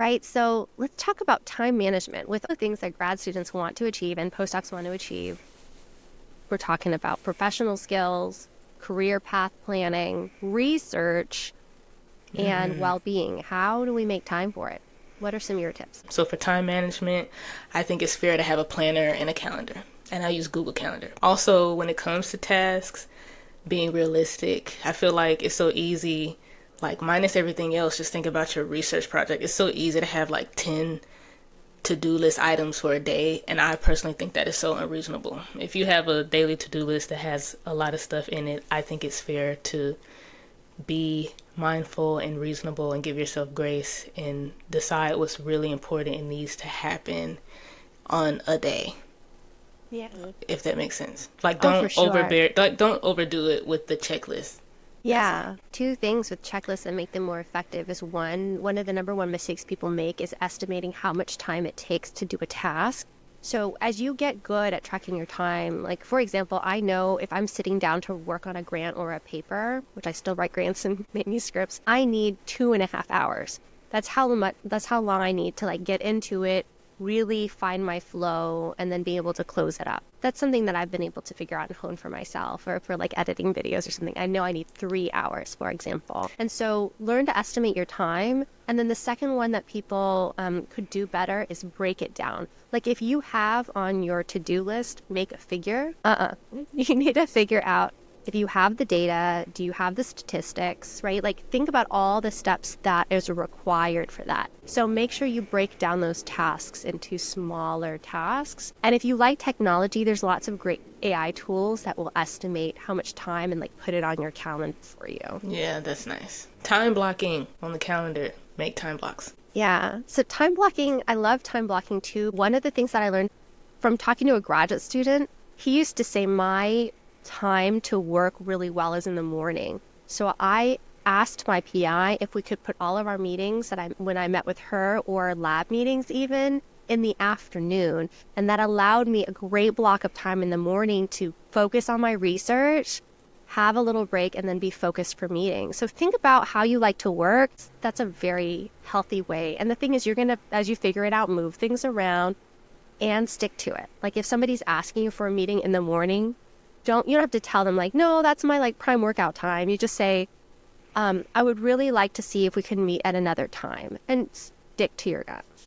right? So let's talk about time management. With the things that grad students want to achieve and postdocs want to achieve, we're talking about professional skills, career path planning, research, and well-being. How do we make time for it? What are some of your tips? So for time management, I think it's fair to have a planner and a calendar. And I use Google Calendar. Also, when it comes to tasks, being realistic, I feel like it's so easy, like minus everything else, just think about your research project. It's so easy to have like 10 to-do list items for a day, and I personally think that is so unreasonable. If you have a daily to-do list that has a lot of stuff in it, I think it's fair to be mindful and reasonable and give yourself grace and decide what's really important and needs to happen on a day, Yeah. if that makes sense. Like Oh, for sure. don't overdo it with the checklist. That's all. Yeah. Two things with checklists that make them more effective is one of the number one mistakes people make is estimating how much time it takes to do a task. So as you get good at tracking your time, like for example, I know if I'm sitting down to work on a grant or a paper, which I still write grants and manuscripts, I need 2.5 hours. That's how long I need to like get into it, really find my flow, and then be able to close it up. That's something that I've been able to figure out and hone for myself, or for like editing videos or something. I know I need 3 hours, for example. And so learn to estimate your time. And then the second one that people could do better is break it down. Like if you have on your to-do list, make a figure. You need to figure out if you have the data, do you have the statistics, right? Like think about all the steps that is required for that. So make sure you break down those tasks into smaller tasks. And if you like technology, there's lots of great AI tools that will estimate how much time and like put it on your calendar for you. Yeah, that's nice. Time blocking on the calendar. Make time blocks. Yeah. So time blocking, I love time blocking too. One of the things that I learned from talking to a graduate student, he used to say my time to work really well is in the morning. So I asked my PI if we could put all of our meetings when I met with her, or lab meetings even, in the afternoon. And that allowed me a great block of time in the morning to focus on my research, have a little break, and then be focused for meetings. So think about how you like to work. That's a very healthy way. And the thing is, you're going to, as you figure it out, move things around and stick to it. Like if somebody's asking you for a meeting in the morning, you don't have to tell them like, no, that's my like prime workout time. You just say, I would really like to see if we can meet at another time, and stick to your gut.